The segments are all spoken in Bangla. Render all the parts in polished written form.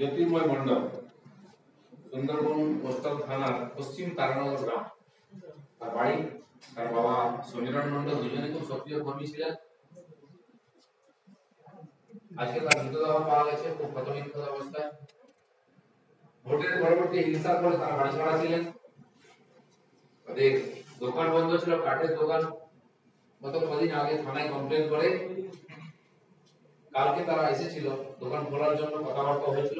জ্যোতির্ময় মণ্ডল, সুন্দরবন কোস্টাল থানার পশ্চিম তারানগর গ্রাম। তার বাড়ি, তার বাবা সমীরণ মণ্ডল দুজনে খুব সক্রিয় কর্মী ছিলেন। আজকে তার মৃতদেহ পাওয়া গেছে খুব ক্ষতবিক্ষত অবস্থায়। ভোটের পরবর্তী হিংসার ফলে তারা বাড়ি ছাড়া ছিলেন। তাদের দোকান বন্ধ ছিল, কাঠের দোকান। গত কদিন আগে থানায় কমপ্লেন করে কালকে তারা এসেছিল দোকান খোলার জন্য, কথাবার্তা হয়েছিল,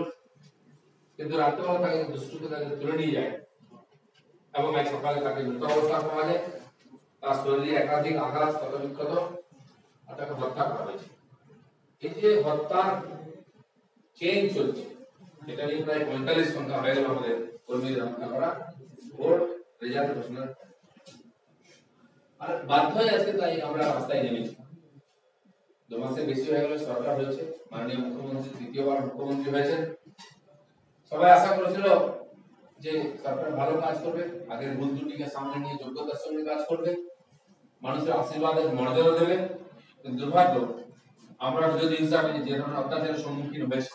কিন্তু রাত্রেবেলা তাকে দুষ্কৃতী তাকে তুলে নিয়ে যায় এবং আজ সকালে তাকে মৃত অবস্থায় পাওয়া যায়। তার শরীরে একাধিক আঘাত, ক্ষতবিক্ষত, আর তাকে হত্যা করা হয়েছে। এই যে হত্যার চেইন চলছে, এটা নিয়ে প্রায় 45 সংখ্যা হয়ে গেল আমাদের কর্মীদের হত্যা করা। ভোট রেজাল্ট ঘোষণা আর বাধ্য হয়ে আজকে তাই আমরা রাস্তায় নেমেছি। 2 মাসের বেশি হয়ে গেল সরকার হয়েছে, মাননীয় মুখ্যমন্ত্রী তৃতীয়বার মুখ্যমন্ত্রী হয়েছেন। সবাই আশা করেছিল যে সরকার ভালো কাজ করবে, আগের ভুল ত্রুটিকে সামনে নিয়ে যোগ্যতার সঙ্গে কাজ করবে, মানুষের আশীর্বাদের মর্যাদা দেবে। কিন্তু দুর্ভাগ্য, আমরা যদি হিসাবে যে ধরনের অত্যাচারের সম্মুখীন হয়েছে,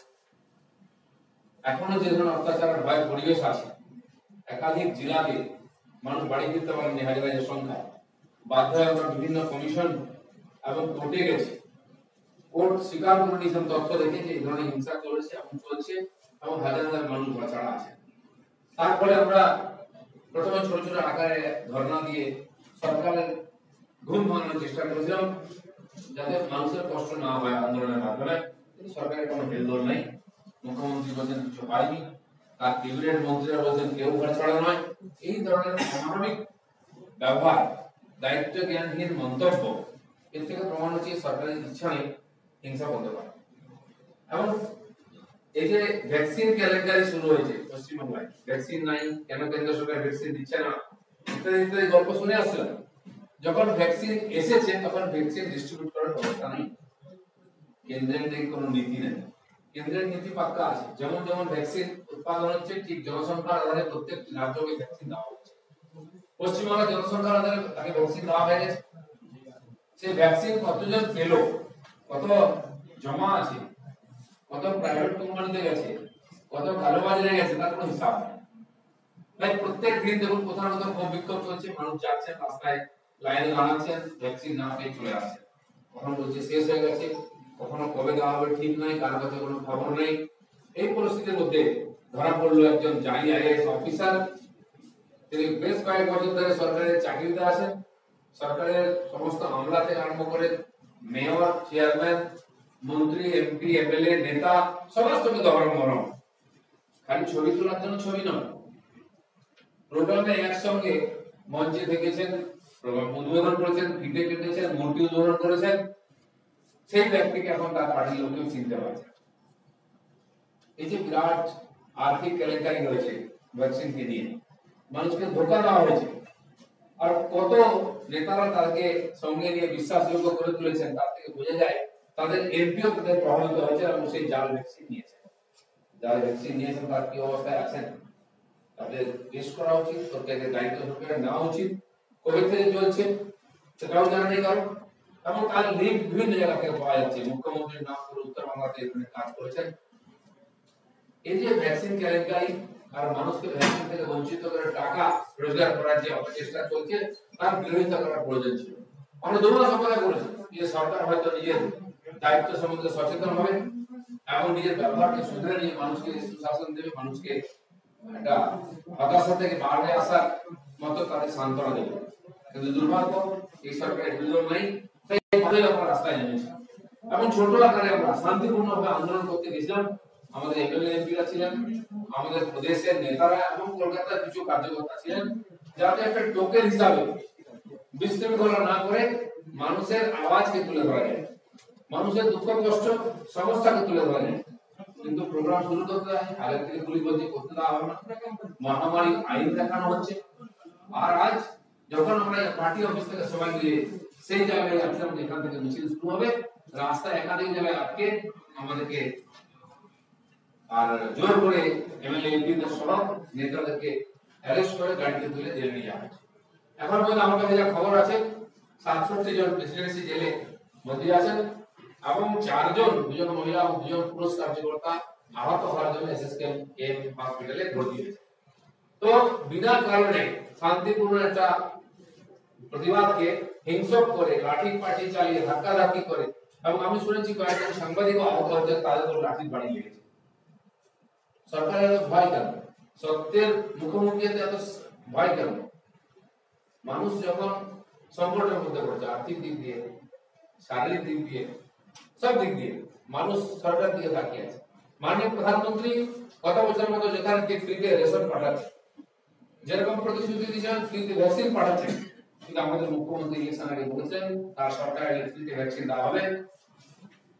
এখনো যে ধরনের অত্যাচারের ভয় পরিবেশ আছে, একাধিক জেলাতে মানুষ বাড়ি ফিরতে পারেনি হাজার হাজার সংখ্যায়। বাধ্য হয়ে আমরা বিভিন্ন কমিশন এবং কোর্টে গেছি। কোর্ট স্বীকার করে নিয়েছেন তথ্য দেখে যে এই ধরনের হিংসা চলেছে এবং চলছে এবং হাজার হাজার মানুষ বাঁচারা আছে। তারপরে আমরা প্রথমে ছোট ছোট আকারে ধর্ণা দিয়ে সরকারের ঘুম ভাঙানোর চেষ্টা করেছিলাম, যাতে মানুষের কষ্ট না হয় আন্দোলনের মাধ্যমে। কিন্তু সরকারের কোনো হেলদোল নেই। মুখ্যমন্ত্রী বলছেন কিছু হয়নি, তার ক্যাবিনেট মন্ত্রীরা বলছেন কেউ ঘর ছাড়া নয়। এই ধরনের অমানবিক ব্যবহার, দায়িত্ব জ্ঞানহীন মন্তব্য, এর থেকে প্রমাণ হচ্ছে সরকারের ইচ্ছা নেই হিংসা বন্ধ করা। এবং এই যে ভ্যাকসিন কেলেঙ্কারি শুরু হয়েছে পশ্চিমবাংলায়, ভ্যাকসিন নাই, কেন কেন্দ্র সরকার ভ্যাকসিন দিচ্ছে না, ইত্যাদি ইত্যাদি গল্প শুনে আসছিলাম। যখন ভ্যাকসিন এসেছে তখন ভ্যাকসিন ডিস্ট্রিবিউট করার ব্যবস্থা নেই। কেন্দ্রের কোনো নীতি নেই। কেন্দ্রের নীতি পাক্কা আছে, যেমন যেমন ভ্যাকসিন উৎপাদন হচ্ছে ঠিক জনসংখ্যার আধারে প্রত্যেক রাজ্যকে ভ্যাকসিন দেওয়া হচ্ছে। পশ্চিমবাংলার জনসংখ্যার আধারে তাকে ভ্যাকসিন দেওয়া হয়ে গেছে। সেই ভ্যাকসিন কতজন পেল, কত জমা আছে, কত প্রাইভেট কোম্পানিতে গেছে, কত কালোবাজারে গেছে, তার কোনো হিসাব নেই। তাই প্রত্যেক দিন দেখুন কোথাও না কোথাও ক্ষোভ বিক্ষোভ চলছে, মানুষ যাচ্ছেন রাস্তায়, লাইনে দাঁড়াচ্ছেন, ভ্যাকসিন না পেয়ে চলে আসছেন। কখনো বলছে শেষ হয়ে গেছে, কখনো কবে দেওয়া হবে ঠিক নাই, কার কাছে কোনো খবর নেই। এই পরিস্থিতির মধ্যে ধরা পড়লো একজন জালি আইএএস অফিসার। তিনি বেশ কয়েক বছর ধরে সরকারের চাকরিতে আছেন। সরকারের সমস্ত আমলা থেকে আরম্ভ করে মেয়র, চেয়ারম্যান, মন্ত্রী, এমপি, এমএলএ, নেতা, সবার সঙ্গে ধর্ম মরম। খালি ছবি তোলার জন্য ছবি নয়, প্রোগ্রামে একসঙ্গে মঞ্চে থেকেছেন, প্রোগ্রাম উদ্বোধন করেছেন, ফিতে কেটেছেন, মূর্তি উদ্বোধন করেছেন। সেই ব্যক্তিকে এখন তার পার্টির লোকেও চিনতে পারছে। এই যে বিরাট আর্থিক কেলেঙ্কারি হয়েছে ভ্যাকসিনকে নিয়ে, মানুষকে ধোঁকা দেওয়া হয়েছে, আর কত নেতারা তাকে সঙ্গে নিয়ে বিশ্বাসযোগ্য করে তুলেছেন, তার থেকে বোঝা যায় তাদের এমপিও তাদের প্রভাবিত হয়েছে এবং সেই জাল ভ্যাকসিন নিয়েছেন। যারা ভ্যাকসিন নিয়েছেন তার কি অবস্থায় আছেন, তাদের টেস্ট করা উচিত, সরকারের দায়িত্ব সরকারের নেওয়া উচিত। কবে থেকে চলছে সেটাও জানা নেই কারণ। এবং তার লিঙ্ক বিভিন্ন জায়গা থেকে পাওয়া যাচ্ছে। মুখ্যমন্ত্রীর নাম করে উত্তরবঙ্গতে এখানে কাজ করেছেন। এই যে ভ্যাকসিন কেলেঙ্কারি আর মানুষকে ভ্যাকসিন থেকে বঞ্চিত করে টাকা রোজগার করার যে অপচেষ্টা চলছে, তার বিরোধিতা করার প্রয়োজন ছিল। আমরা 2 মাস অপেক্ষা করেছি যে সরকার হয়তো নিজের দায়িত্ব সম্বন্ধে সচেতন হবে এবং নিজের ব্যবহারকে শুধরে নিয়ে মানুষকে সুশাসন দেবে, মানুষকে একটা হতাশা থেকে বাইরে আসার মতো তাদের সান্ত্বনা দেবে। কিন্তু দুর্ভাগ্য, এই সরকারের বিরোধ নাই। তাই আমরা রাস্তায় নেমেছি এবং ছোট আকারে আমরা শান্তিপূর্ণভাবে আন্দোলন করতে গেছিলাম। আমাদের এমএলএ এমপিরা ছিলেন, আমাদের প্রদেশের নেতারা এবং কলকাতার কিছু কার্যকর্তা ছিলেন, যাতে একটা টোকেন হিসাবে বিশৃঙ্খলা না করে মানুষের আওয়াজকে তুলে ধরা যায়, মানুষের দুঃখ কষ্ট সমস্যাকে তুলে ধরা যায়। কিন্তু প্রোগ্রাম শুরু করতে হয় আগের থেকে পুলিশ বলছে করতে দেওয়া হবে না, মহামারী আইন দেখানো হচ্ছে। আর আজ যখন আমরা পার্টি অফিস থেকে সবাই মিলে সেই জায়গায় আসলাম যেখান থেকে মিছিল শুরু হবে, রাস্তায় একাধিক জায়গায় আটকে আমাদেরকে আর জোর করে এমএলএ এমপিদের সহ নেতাদেরকে অ্যারেস্ট করে গাড়িতে তুলে জেলে নিয়ে যাওয়া হয়েছে। এখন পর্যন্ত আমার কাছে যা খবর আছে 67 জন প্রেসিডেন্সি জেলে বন্দী আছেন এবং 4 জন, 2 জন মহিলা এবং 2 জন পুরুষ কার্যকর্তা আহত হওয়ার জন্য এসএসকেএম হসপিটালে ভর্তি হয়েছে। তো বিনা কারণে শান্তিপূর্ণ একটা প্রতিবাদকে হিংসক করে লাঠি পাঠি চালিয়ে ধাক্কাধাক্কি করে, এবং আমি শুনেছি কয়েকজন সাংবাদিকও আহত হয়েছে, তাদের লাঠি বাড়ি লেগেছে। সরকারের ভয় কেন? সত্যের মুখোমুখি এত ভয় কেন? মানুষ যখন সংকটের মধ্যে পড়ছে, আর্থিক দিক দিয়ে, শারীরিক দিক দিয়ে, সব দিক দিয়ে মানুষ সরকার দিকে তাকিয়ে আছে। মাননীয় প্রধানমন্ত্রী গত বছরের মতো যথারীতি ফ্রিতে রেশন পাঠাচ্ছে, যেরকম প্রতিশ্রুতি দিয়েছেন ফ্রিতে ভ্যাকসিন পাঠাচ্ছেন, কিন্তু আমাদের মুখ্যমন্ত্রী ইলেকশন আগে বলেছেন তার সরকারের ফ্রিতে ভ্যাকসিন দেওয়া হবে।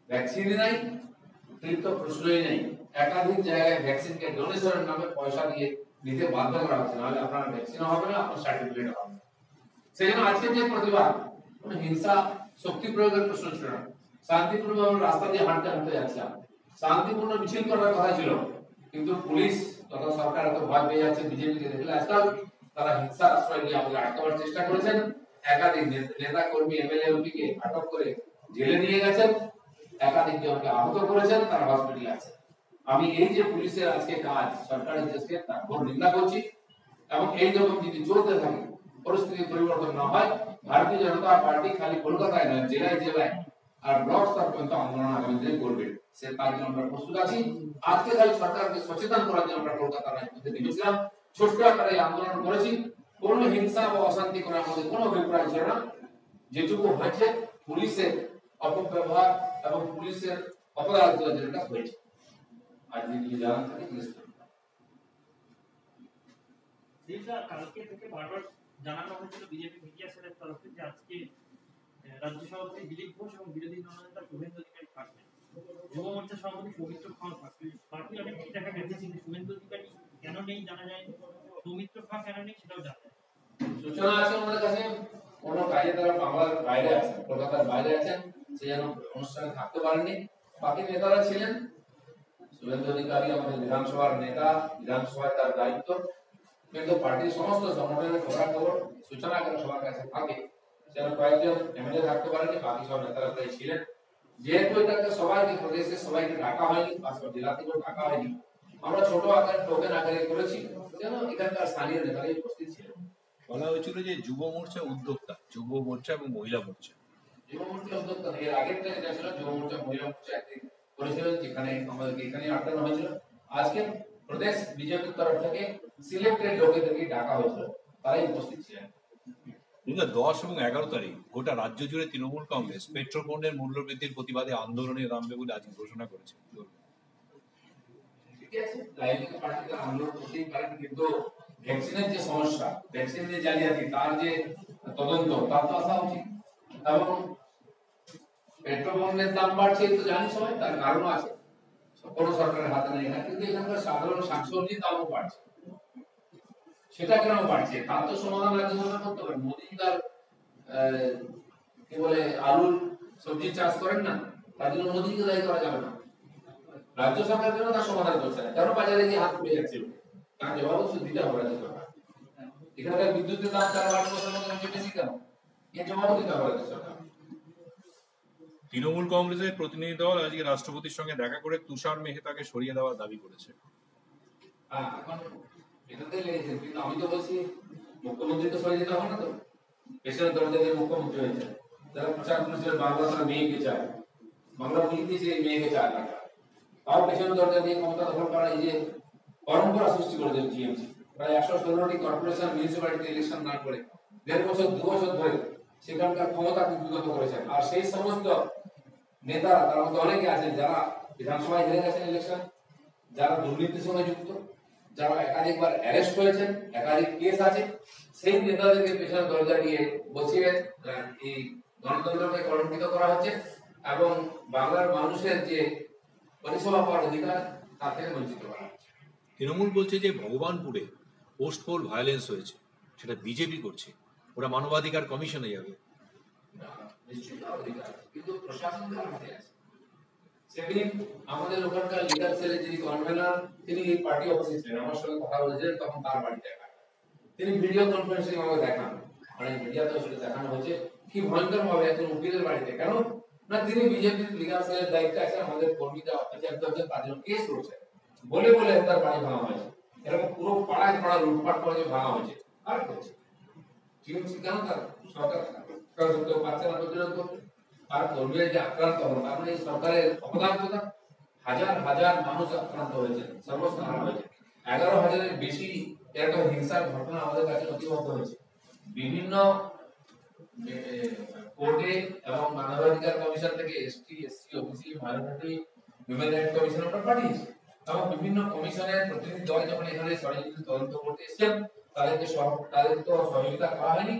ভ্যাকসিনই নাই, ফ্রি তো প্রশ্নই নেই। একাধিক জায়গায় ভ্যাকসিনকে ডোনেশনের নামে পয়সা দিয়ে নিতে বাধ্য করা হচ্ছে, নাহলে আপনার ভ্যাকসিনও হবে না, আপনার সার্টিফিকেট হবে না। সেই জন্য আজকে যে প্রতিবাদ, কোনো হিংসা শক্তি প্রয়োগের প্রশ্ন ছিল না। শান্তিপূর্ণভাবে রাস্তা দিয়ে হাঁটতে হাঁটতে যাচ্ছিলাম, শান্তিপূর্ণ মিছিল করার কথা ছিল, কিন্তু পুলিশ তথা সরকার এত ভয় পেয়ে যাচ্ছে বিজেপিকে দেখলে আজকাল, তারা হিংসার আশ্রয় নিয়ে আমাদের আটকাবার চেষ্টা করেছেন। একাধিক নেতা কর্মী এমএলএ এমপি কে আটক করে জেলে নিয়ে গেছেন, একাধিক জনকে আহত করেছেন, তারা হসপিটালে আছে। আমি এই যে পুলিশের আজকে কাজ সরকারের দেশকে তার ঘোর নিন্দা করছি, এবং এই রকম যদি চলতে থাকে, পরিস্থিতি পরিবর্তন না হয়, ভারতীয় জনতা পার্টি খালি কলকাতায় নয়, জেলায় জেলায় আর ব্লক স্তর পর্যন্ত আন্দোলন আগামী দিনে করবে। সে তার জন্য আমরা প্রস্তুত আছি। আজকে খালি সরকারকে সচেতন করার জন্য আমরা কলকাতা রাজপথে নেমেছিলাম, ছোট্ট আকারে আন্দোলন করেছি। কোনো হিংসা বা অশান্তি করার মধ্যে কোনো অভিপ্রায় ছিল না। যেটুকু হয়েছে পুলিশের অপব্যবহার এবং পুলিশের অপরাধ যেটা হয়েছে, আজ যদি জানান থাকে পুলিশ কালকে থেকে বারবার জানানো হয়েছিল বিজেপি মিডিয়া সেলের তরফে যে আজকে রাজ্য সভাপতি দিলীপ ঘোষ এবং বিরোধী দলনেতা শুভেন্দু অধিকারী থাকবেন, যুব মোর্চা সভাপতি সৌমিত্র খান থাকবেন। বাকি অনেক দেখা গেছে, কিন্তু শুভেন্দু অধিকারী কেন নেই জানা যায়, সৌমিত্র খান কেন নেই সেটাও জানা যায়। সূচনা আছে আমাদের কাছে, কোনো কাজে তারা বাংলার বাইরে আছেন, কলকাতার বাইরে আছেন, সে যেন অনুষ্ঠানে থাকতে পারেননি। বাকি নেতারা ছিলেন। শুভেন্দু অধিকারী আমাদের বিধানসভার নেতা, বিধানসভায় তার দায়িত্ব, কিন্তু পার্টির সমস্ত সংগঠনের খবরাখবর সূচনা আকারে সবার কাছে থাকে। যেন কয়েকজন এমএলএ থাকতে পারেনি, বাকি সব নেতারা তাই ছিলেন। যেহেতু এটাকে সবাইকে প্রদেশে সবাইকে ডাকা হয়নি, পাঁচটা জেলা থেকেও ডাকা হয়নি, আমরা ছোট আকারে টোকেন আকারে করেছি, যেন এখানকার স্থানীয় নেতারাই উপস্থিত ছিলেন। বলা হয়েছিল যে যুব মোর্চা উদ্যোক্তা, যুব মোর্চা এবং মহিলা মোর্চা। যুব মোর্চা উদ্যোক্তা এর আগেরটা যেটা ছিল যুব মোর্চা মহিলা মোর্চা একদিন করেছিলেন, যেখানে আমাদেরকে এখানে আটকানো হয়েছিল। আজকে প্রদেশ বিজেপির তরফ থেকে সিলেক্টেড লোকেদেরকে ডাকা হয়েছিল, তারাই উপস্থিত ছিলেন। 2010 এবং 11 তারিখ গোটা রাজ্য জুড়ে তৃণমূল কংগ্রেস পেট্রোল পণ্যের মূল্য বৃদ্ধির প্রতিবাদে আন্দোলনে নামবে বলে আজ ঘোষণা করেছে। ঠিক আছে, রাজনৈতিক পার্টিতে আন্দোলন করতেই পারেন, কিন্তু ভ্যাকসিনের যে সমস্যা, ভ্যাকসিন যে জালিয়াতি, তার যে তদন্ত, তার তো আসা উচিত। এবং পেট্রোল পণ্যের দাম বাড়ছে তো জানি সবাই, তার কারণও আছে, কোনো সরকারের হাতে নেই না, কিন্তু এখানকার সাধারণ শাকসবজির দামও বাড়ছে। সেটা কেন বাড়ছে তার তো সমাধান রাজ্য সরকার করতে পারে। মোদী তার কি বলে আলুর সবজি চাষ করেন না, তার জন্য মোদীকে দায়ী করা যাবে না। রাজ্য সরকার কেন তার সমাধান করছে না? কেন বাজারে গিয়ে হাত পড়ে যাচ্ছে? তার জবাব দিতে হবে রাজ্য সরকার। এখানকার বিদ্যুতের দাম 4-8 বছরের মধ্যে বেশি কেন? এর জবাব দিতে হবে রাজ্য সরকার। তৃণমূল কংগ্রেসের প্রতিনিধি দল আজকে রাষ্ট্রপতির সঙ্গে দেখা করে তুষার মেহতাকে সরিয়ে দেওয়ার দাবি করেছে। এখন এটাতে লেগেছে, কিন্তু আমি তো বলছি মুখ্যমন্ত্রী তো সরিয়ে দিতে হবে না। তো পেছনের দরজা দিয়ে মুখ্যমন্ত্রী হয়েছে, যারা প্রচার করেছিল বাংলা তারা মেয়েকে চায়, বাংলা বলি দিয়েছে এই মেয়েকে চায় না, তাও পেছনের দরজা দিয়ে ক্ষমতা দখল করা, এই যে পরম্পরা সৃষ্টি করেছে টিএমসি। প্রায় 116টি কর্পোরেশন মিউনিসিপ্যালিটি ইলেকশন না করে 1.5 বছর 2 বছর ধরে সেখানকার ক্ষমতা কুক্ষিগত করেছেন। আর সেই সমস্ত নেতারা, তার মধ্যে অনেকে আছেন যারা বিধানসভায় হেরে গেছেন ইলেকশন, যারা দুর্নীতির সঙ্গে যুক্ত, যারা একাধিকবার অ্যারেস্ট হয়েছেন, একাধিক কেস আছে, সেই নেতাদেরকে পেছনে দরজা দিয়ে বসিয়ে এই গণতন্ত্রকে কলঙ্কিত করা হচ্ছে এবং বাংলার মানুষের যে পরিষেবা পাওয়ার অধিকার তার থেকে বঞ্চিত করা হচ্ছে। তৃণমূল বলছে যে ভগবানপুরে পোস্ট পোল ভায়োলেন্স হয়েছে, সেটা বিজেপি করছে, ওরা মানবাধিকার কমিশনে যাবে। নিশ্চয়ই অধিকার, কিন্তু প্রশাসনের হাতে আছে। সেদিন আমাদের ওখানকার লিডার সেলের যিনি কনভেনার, তিনি এই পার্টি অফিসে ছিলেন, আমার সঙ্গে কথা বলেছিলেন, তখন তার বাড়িতে তিনি ভিডিও কনফারেন্সিং আমাকে দেখান, মানে মিডিয়াতে সেটা দেখানো হচ্ছে কি ভয়ঙ্কর ভাবে একজন উকিলের বাড়িতে। কেন? না তিনি বিজেপির লিগাল সেলের দায়িত্বে আছেন, আমাদের কর্মীরা অত্যাচারিত হচ্ছে তার জন্য কেস করছে, বলে বলে তার বাড়ি ভাঙা হয়েছে, এরকম পুরো পাড়ায় পাড়া লুটপাট করে যে ভাঙা হয়েছে আর করছে টিএমসি কেন তার সরকার কেউ পাচ্ছে না প্রতিরোধ করতে, আর কর্মীরা যে আক্রান্ত হন তার মানে এই সরকারের অপদার্থতা। হাজার হাজার মানুষ আক্রান্ত হয়েছে, সর্বস্ব হারা হয়েছে, 11,000-এর বেশি এরকম হিংসার ঘটনা আমাদের কাছে নথিবদ্ধ হয়েছে। বিভিন্ন কোর্টে এবং মানবাধিকার কমিশন থেকে ST, SC, OBC, minority, human rights commission আমরা পাঠিয়েছি, এবং বিভিন্ন কমিশনের প্রতিনিধি দল যখন এখানে সরাসরি তদন্ত করতে এসেছেন তাদের তো সহযোগিতা করা হয়নি,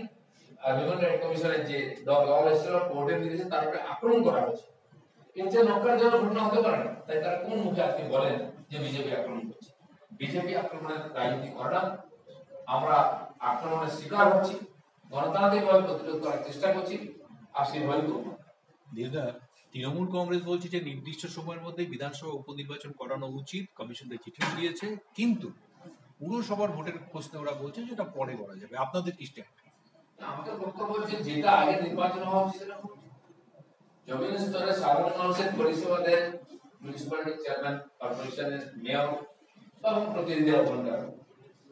আর হিউম্যান রাইটস কমিশনের যে দল এসেছিল কোর্টের নির্দেশে তার উপরে আক্রমণ করা হয়েছে। কিন্তু নক্কারজনক ঘটনা হতে পারে না, তাই তারা কোন মুখে আজকে বলেন যে বিজেপি আক্রমণ করছে? বিজেপি আক্রমণের রাজনীতি করে না, আমরা আক্রমণের শিকার হচ্ছি, গণতান্ত্রিকভাবে প্রতিরোধ করার চেষ্টা করছি, আর সেভাবে করব। দিদা, তৃণমূল কংগ্রেস বলছে যে নির্দিষ্ট সময়ের মধ্যে বিধানসভা উপনির্বাচন করানো উচিত, কমিশনকে চিঠি দিয়েছে, কিন্তু পুরসভার ভোটের প্রশ্নে ওরা বলছে যে এটা পরে করা যাবে। আপনাদের কি স্ট্যান্ড? আমাদের বক্তব্য হচ্ছে যেটা আগে নির্বাচন হওয়া উচিত সেটা হোক। জমিন স্তরে সাধারণ মানুষের পরিষেবা দেন মিউনিসিপ্যালিটি চেয়ারম্যান, কর্পোরেশনের মেয়র এবং প্রতিনিধিরা,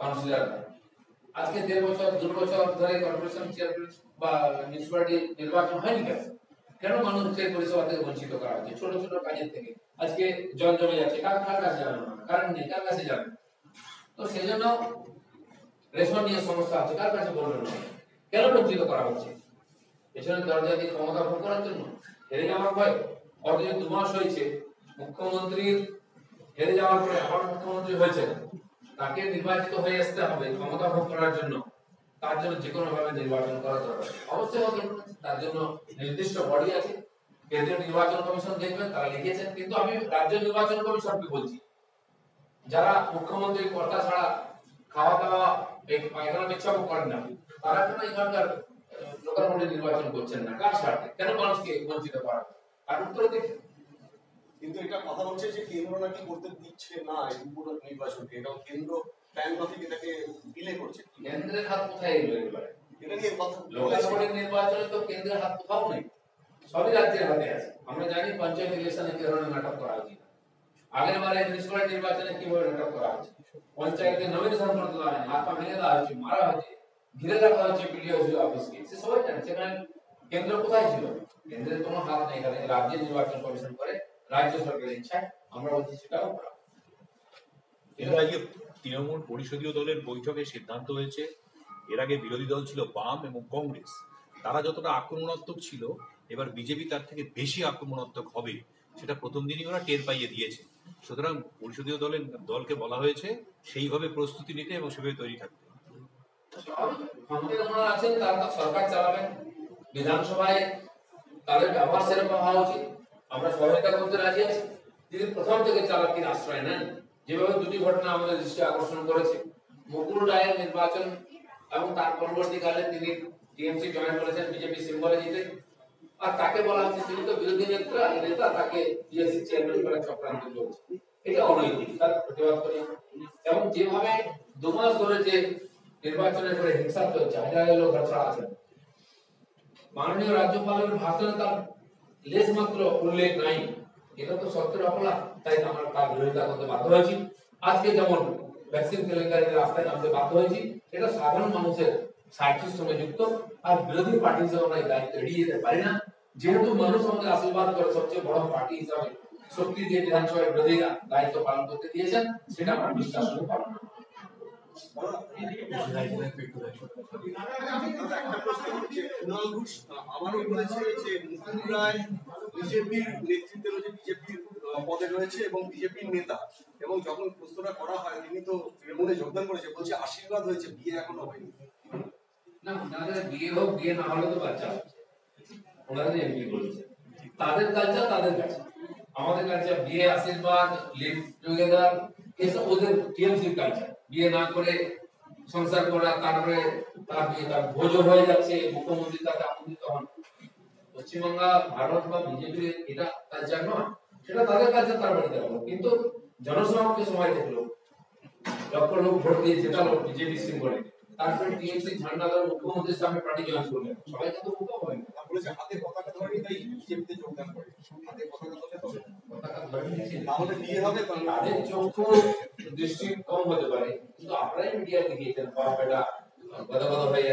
কাউন্সিলর। আজকে 1.5 বছর 2 বছর ধরে কর্পোরেশন চেয়ারম্যান বা মিউনিসিপ্যালিটি নির্বাচন হয়নি কেন? কেন মানুষের পরিষেবা থেকে বঞ্চিত করা হচ্ছে? ছোট ছোট কাজের থেকে আজকে জল জমে যাচ্ছে, কার কাছে জানেন না, কারণ নেই, কার কাছে জানেন? তো সেই জন্য রেশন নিয়ে সমস্যা আছে, কার কাছে বলবেন না? কেন বঞ্চিত করা হচ্ছে? পেছনের দরজা দিয়ে ক্ষমতা ভোগ করার জন্য, হেরে যাওয়ার ভয়। অথচ 2 মাস হয়েছে মুখ্যমন্ত্রীর হেরে যাওয়ার পরে আবার মুখ্যমন্ত্রী হয়েছেন, তাকে নির্বাচিত হয়ে আসতে হবে ক্ষমতা ভোগ করার জন্য, তার জন্য যে কোনো ভাবে নির্বাচন করা দরকার। অবশ্যই হবে, তার জন্য নির্দিষ্ট বডি আছে, কেন্দ্রীয় নির্বাচন কমিশন দেখবেন, তারা লিখেছেন। কিন্তু আমি রাজ্য নির্বাচন কমিশনকে বলছি, যারা মুখ্যমন্ত্রীর কর্তা ছাড়া খাওয়া দাওয়া পায়খানা পেচ্ছাপ করেন না, তারা কেন এখানকার লোকাল বডি নির্বাচন করছেন না? কার স্বার্থে? কেন মানুষকে বঞ্চিত করা? আর উত্তর দেখেন। কিন্তু এটা কথা হচ্ছে যে কেন্দ্র নাকি করতে দিচ্ছে না এই পুরো নির্বাচনকে, এটা কেন্দ্র প্ল্যান মাফিক এটাকে ডিলে করছে। কেন্দ্রের হাত কোথায় এলো এবারে? এটা নিয়ে কথা লোকাল বডি নির্বাচনে তো কেন্দ্রের হাত কোথাও নেই, সবই রাজ্যের হাতে আছে। আমরা জানি পঞ্চায়েত ইলেকশনে কি ধরনের নাটক করা হয়েছিল, আগের বারে মিউনিসিপ্যালিটি নির্বাচনে কিভাবে নাটক করা হয়েছে, পঞ্চায়েতে নমিনেশন করতে দেওয়া হয়নি, হাত পা ভেঙে দেওয়া হয়েছে, মারা হয়েছে, ঘিরে রাখা হয়েছে পিডিও অফিসকে, সে সবাই জানে। সেখানে কেন্দ্র কোথায় ছিল? কেন্দ্রের কোনো হাত নেই, এখানে রাজ্য নির্বাচন কমিশন করে রাজ্য সরকারের ইচ্ছায়। আমরা বলছি সেটাও করা। এর আগে তৃণমূল পরিষদীয় দলের বৈঠকে সিদ্ধান্ত হয়েছে, এর আগে বিরোধী দল ছিল বাম এবং কংগ্রেস, তারা যতটা আক্রমণাত্মক ছিল, এবার বিজেপি তার থেকে বেশি আক্রমণাত্মক হবে, সেটা প্রথম দিনই ওরা টের পাইয়ে দিয়েছে। সুতরাং পরিষদীয় দলকে বলা হয়েছে সেইভাবে প্রস্তুতি নিতে এবং সেভাবে তৈরি থাকতে। ক্ষমতায় ওনারা আছেন, তারা তো সরকার চালাবেন, বিধানসভায় তাদের ব্যবহার সেরকম হওয়া উচিত, আমরা সহায়তা করতে রাজি আছি। তিনি প্রথম থেকে চালাকির আশ্রয় নেন, যেভাবে দুটি ঘটনা আমাদের দৃষ্টি আকর্ষণ করেছে, মুকুল রায়ের নির্বাচন এবং তার পরবর্তীকালে তিনি টিএমসি জয়েন করেছেন বিজেপি সিম্বলে জিতে, আর তাকে বলা হচ্ছে তিনি তো বিরোধী নেতা, তাকে টিএমসি চেয়ারম্যান করার চক্রান্ত চলছে। এটা অনৈতিক, তার প্রতিবাদ করি। এবং যেভাবে 2 মাস ধরে যে নির্বাচনের পরে হিংসা চলছে, হাজার লোক ঘটনা আছেন, মাননীয় রাজ্যপালের ভাষণে তার লেশ মাত্র উল্লেখ নাই, এটা তো সত্যের অপরাধ। তাই আমরা তার বিরোধিতা করতে বাধ্য হয়েছি। আজকে যেমন ভ্যাকসিন কেলেঙ্কারির রাস্তায় নামতে বাধ্য হয়েছি, এটা সাধারণ মানুষের স্বার্থের সঙ্গে যুক্ত, আর বিরোধী পার্টি হিসেবে আমরা এই দায়িত্ব এড়িয়ে যেতে পারি না। যেহেতু মানুষ আমাদের আশীর্বাদ করে সবচেয়ে বড় পার্টি হিসাবে শক্তি দিয়ে বিধানসভায় বিরোধীরা দায়িত্ব পালন করতে দিয়েছেন, সেটা আমরা বিশ্বাস করে পালন করব। আমারও বলেছে যে মুকুল রায় বিজেপির নেতৃত্বে রয়েছে, বিজেপির পদে রয়েছে এবং বিজেপির নেতা, এবং যখন প্রশ্নটা করা হয় তিনি তো তৃণমূলে যোগদান করেছে, বলছে আশীর্বাদ হয়েছে, বিয়ে এখনো হয়নি। না, ওনাদের বিয়ে হোক, বিয়ে না হলে তো বাচ্চা হচ্ছে, ওনাদের এমপি বলেছে, তাদের কালচার তাদের কাছে, আমাদের কালচার বিয়ে, আশীর্বাদ, লিভ টুগেদার, এসব ওদের টিএমসির কালচার। বিয়ে না করে সংসার করা, তারপরে তার বিয়ে, তার ভোজও হয়ে যাচ্ছে, মুখ্যমন্ত্রী তাকে আমন্ত্রিত হন। পশ্চিমবাংলা, ভারত বা বিজেপির এটা কালচার নয়, সেটা তাদের কালচার, তার বাড়িতে হলো। কিন্তু জনসমাজকে সময় দেখলো, লক্ষ লোক ভোট দিয়ে জেতালো বিজেপি সিম্বলে, তারপরে টিএমসি ঝান্ডা ধরে মুখ্যমন্ত্রীর সামনে পার্টি জয়েন করলেন, সবাই কিন্তু মুক্ত হবেন। বলেছে হাতে পতাকা ধরেনি তাই বিজেপিতে যোগদান করে, হাতে পতাকা ধরে তবে পতাকা ধরে নিয়েছেন, তাহলে বিয়ে হবে তাদের চক্ষু দৃষ্টি কম হতে পারে, কিন্তু আপনারাই মিডিয়া দেখিয়েছেন বাপ বেটা কথা কথা হয়ে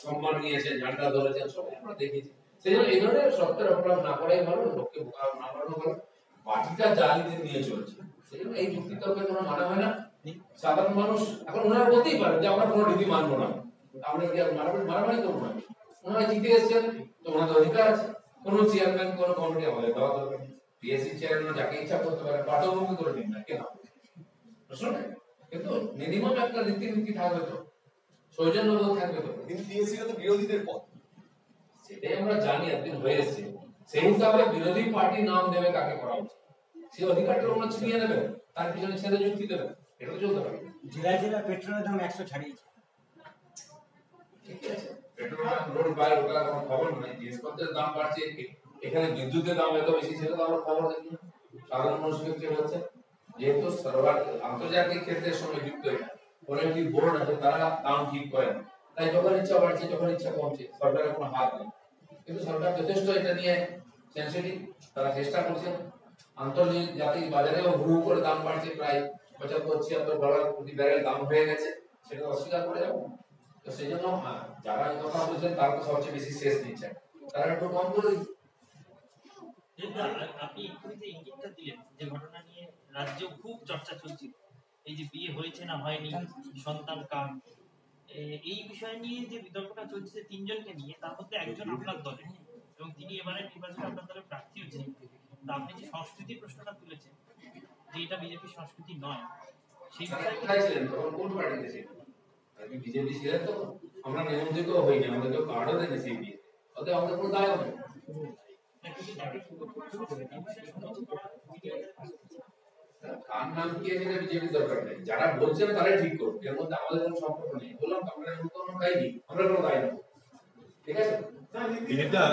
সম্মান নিয়েছেন, ঝান্ডা ধরেছেন, সবাই আমরা দেখেছি। সেই জন্য এই ধরনের সত্যের অপরাধ না করাই ভালো, লোককে বোকা না বানানো ভালো। পার্টিটা জালিদের নিয়ে চলছে, সেই জন্য এই যুক্তি তর্কের কোনো মানে হয় না। সাধারণ মানুষ এখন ওনারা বলতেই পারেন যে আমরা কোনো রীতি মানবো না, আমরা কি আর মারামারি করবো না, ওনারা জিতে এসেছেন তো ওনাদের অধিকার আছে। কোন চেয়ারম্যান কোন কমিটি আমাদের দেওয়া দরকার নেই, পিএসসি চেয়ারম্যান যাকে ইচ্ছা করতে পারে, পাঠ্যভূমি করে দিন না, কেন প্রশ্ন নেই। কিন্তু মিনিমাম একটা রীতিনীতি থাকবে তো, সৌজন্যবোধ থাকবে তো। কিন্তু বিএসসি তো বিরোধীদের পদ, সেটাই আমরা জানি একদিন হয়ে এসছে, সেই হিসাবে বিরোধী পার্টি নাম দেবে কাকে করা উচিত, সেই অধিকারটা ওনারা ছিনিয়ে নেবেন, তার পিছনে ছেড়ে যুক্তি দেবেন, এটা তো চলতে পারে। জেলায় জেলায় পেট্রোলের দাম 100 ছাড়িয়েছে। ঠিক আছে, পেট্রোল রোড বাইরে ওটা কোনো খবর নাই, জিনিসপত্রের দাম বাড়ছে, এখানে বিদ্যুতের দাম এত বেশি ছিল তো আমরা খবর দেখি না। সাধারণ মানুষকে কি হচ্ছে, যেহেতু সরকার আন্তর্জাতিক ক্ষেত্রের সঙ্গে যুক্ত এটা, কোনো একটি বোর্ড আছে তারা দাম ঠিক করে না, তাই যখন ইচ্ছা বাড়ছে যখন ইচ্ছা কমছে, সরকারের কোনো হাত নেই। কিন্তু সরকার যথেষ্ট এটা নিয়ে সেন্সিটিভ, তারা চেষ্টা করছেন। আন্তর্জাতিক বাজারেও হু করে দাম বাড়ছে, প্রায় 75-76 ডলার প্রতি ব্যারেল দাম হয়ে গেছে, সেটা অস্বীকার করে যাবো। তো সেই জন্য যারা এই কথা বলছেন তারা তো সবচেয়ে বেশি শেষ দিচ্ছেন, তারা একটু কম করে দিন। আপনি এক্ষুনি যে ইঙ্গিতটা দিলেন, যে ঘটনা নিয়ে রাজ্যে খুব চর্চা চলছিল, এই যে বিয়ে হয়েছে না হয়নি, সন্তান কার, এই বিষয় নিয়ে যে বিতর্কটা চলছে তিনজনকে নিয়ে, তার মধ্যে একজন আপনার দলে, এবং তিনি এবারে নির্বাচনে আপনার দলের প্রার্থী হয়েছেন। তা আপনি যে সংস্কৃতির প্রশ্নটা তুলেছেন যে এটা বিজেপির সংস্কৃতি নয়, সেই বিষয়ে কোথায় ছিলেন তখন, কোন পার্টিতে ছিলেন? আপনি বিজেপি ছিলেন তো, আমরা নিমন্ত্রিত হইনি, আমাদের কেউ কার্ডও দেয়নি সেই বিয়ে, অতএব আমাদের কোনো দায় নেই। কার নাম কি আছে বিজেপির দরকার নেই, যারা বলছেন তারাই ঠিক করবে, এর মধ্যে আমাদের কোনো সম্পর্ক নেই। বললাম আমরা কোনো দায় নেই, আমরা কোনো দায় নেই, ঠিক আছে। এটা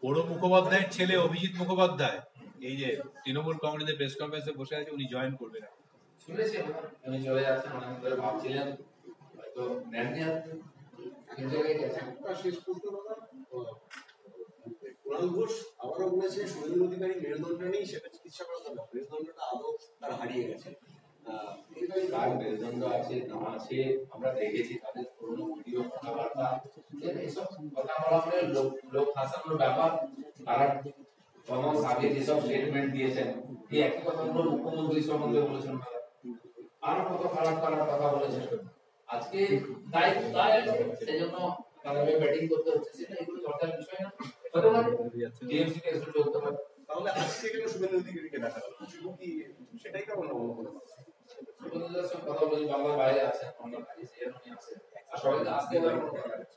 পৌর মুখোপাধ্যায়ের ছেলে অভিজিৎ মুখোপাধ্যায় এই যে তৃণমূল কংগ্রেসের প্রেস কনফারেন্সে বসে আছে, উনি জয়েন করবেন। শুনেছি আমরা, উনি চলে যাচ্ছেন, অনেক ধরে ভাবছিলেন হয়তো নেননি, আপনি জায়গায় গেছেন। শেষ প্রশ্ন দাদা, কুণাল ঘোষ আবারও বলেছে শুভেন্দু অধিকারী মেরুদণ্ড নেই, সেটা চিকিৎসা করা দরকার, মেরুদণ্ডটা আদৌ তারা হারিয়ে গেছে। কার মেরুদণ্ড আছে না আছে আমরা দেখেছি, তাদের পুরোনো ভিডিও কথাবার্তা, এইসব কথা বলা মানে লোক হাসানোর ব্যাপার। তারা কমাস আগে যেসব স্টেটমেন্ট দিয়েছেন, এই একই কথাগুলো মুখ্যমন্ত্রী সম্বন্ধে বলেছেন, আরো কত খারাপ খারাপ কথা বলেছেন। আজকে দায়িত্ব সেই জন্য তাদের ব্যাটিং করতে হচ্ছে, সেটা এগুলো চর্চার বিষয় না। হতে পারে টিএমসি কে এসে চলতে পারে, তাহলে আজকে কেন শুভেন্দু অধিকারীকে দেখা গেল, শুধু কি সেটাই কেমন অন্য কোনো সুবন্ধুদের সঙ্গে কথা বলি, বাংলার বাইরে আছে, আমরা কাজে সেই জন্য নিয়ে আসে, আর সবাইকে আসতে হবে কোনো দরকার নেই।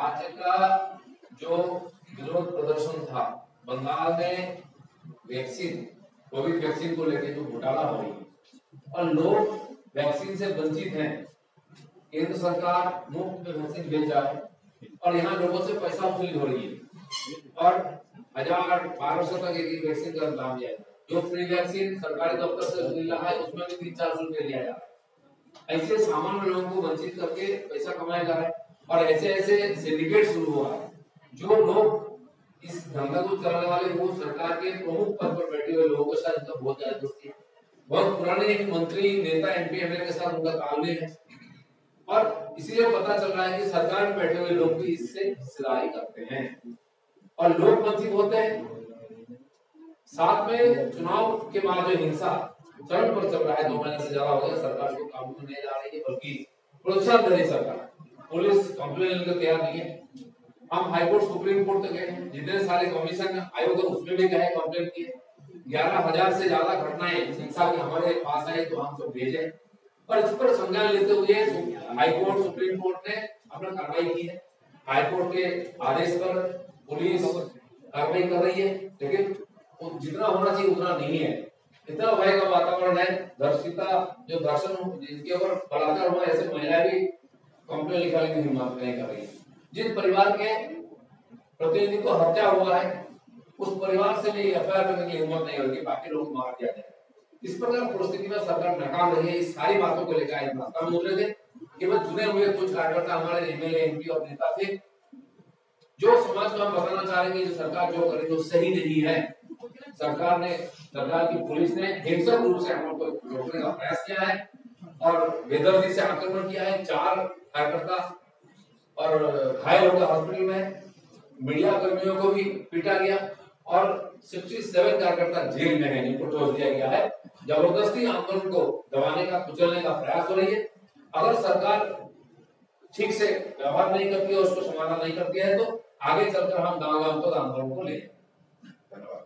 आज का जो विरोध प्रदर्शन था बंगाल में वैक्सीन, कोविड वैक्सीन को लेकर जो घोटाला हो रही है और लोग वैक्सीन से वंचित हैं, केंद्र सरकार मुफ्त में वैक्सीन भेज रहा है और यहाँ लोगों से पैसा वसूली हो रही है और 1000-1200 तक एक वैक्सीन का दाम दिया है। जो फ्री वैक्सीन सरकारी दफ्तर से मिल रहा है उसमें भी 300-400 रुपए लिया जा रहा है। ऐसे सामान्य लोगों को वंचित करके पैसा कमाया जा रहा है और ऐसे ऐसे सिंडिकेट शुरू हुआ है। जो लोग इस धंधा को चलाने वाले वो सरकार के प्रमुख पद पर बैठे हुए लोगों के साथ इनका बहुत ज्यादा दोस्ती है, बहुत पुराने मंत्री नेता एमपी एमएलए के साथ उनका तालमेल है और इसीलिए पता चल रहा है कि सरकार में बैठे हुए लोग भी इससे हिस्सेदारी करते हैं और लोग वंचित होते हैं। साथ में चुनाव के बाद जो हिंसा चरण पर चल रहा है, 2 महीने से ज्यादा हो गया, सरकार को काबू में नहीं ला रही है बल्कि प्रोत्साहन दे रही सरकार। पुलिस कंप्लेन लेकर तैयार नहीं है, हम हाईकोर्ट सुप्रीम कोर्ट तक गए, जितने सारे कमीशन आयोग है उसमें भी गए, कंप्लेन किए। 11,000 से ज्यादा घटनाएं हिंसा की हमारे पास आई तो हम सब भेजे और इस पर संज्ञान लेते हुए हाईकोर्ट सुप्रीम कोर्ट ने अपना कार्रवाई की है। हाईकोर्ट के आदेश पर पुलिस कार्रवाई कर रही है, लेकिन जितना होना चाहिए उतना नहीं है। इतना भय का वातावरण है, दर्शिता जो दर्शन जिनके ऊपर बलात्कार हुआ, ऐसे महिलाएं भी कंप्लेन लिखाने की हिम्मत नहीं कर रही है। जिस परिवार के प्रतिनिधि को हत्या हुआ है उस परिवार से भी एफआईआर करने की हिम्मत नहीं होगी, बाकी लोग मार दिया जाए। इस प्रकार परिस्थिति में सरकार नाकाम रही है। इस सारी बातों को लेकर आज रास्ता में उतरे थे। केवल चुने हुए कुछ कार्यकर्ता हमारे एमएलए एमपी और नेता थे जो समाज को हम बताना चाह रहे हैं कि सरकार जो कर रही है वो सही नहीं है। सरकार की पुलिस ने हिंसक रूप से हमलों को रोकने का प्रयास किया है और बेदर्दी से आक्रमण किया है। 4 कार्यकर्ता और घायल होकर हॉस्पिटल में, मीडिया कर्मियों को भी पीटा गया और 67 कार्यकर्ता जेल में है, इनको ठोस दिया गया है। जबरदस्ती आंदोलन को दबाने का, कुचलने का प्रयास हो रही है। अगर सरकार ठीक से व्यवहार नहीं करती है, उसको समाधान नहीं करती है, तो आगे चलकर हम गांव-गांव तक आंदोलन को ले धन्यवाद।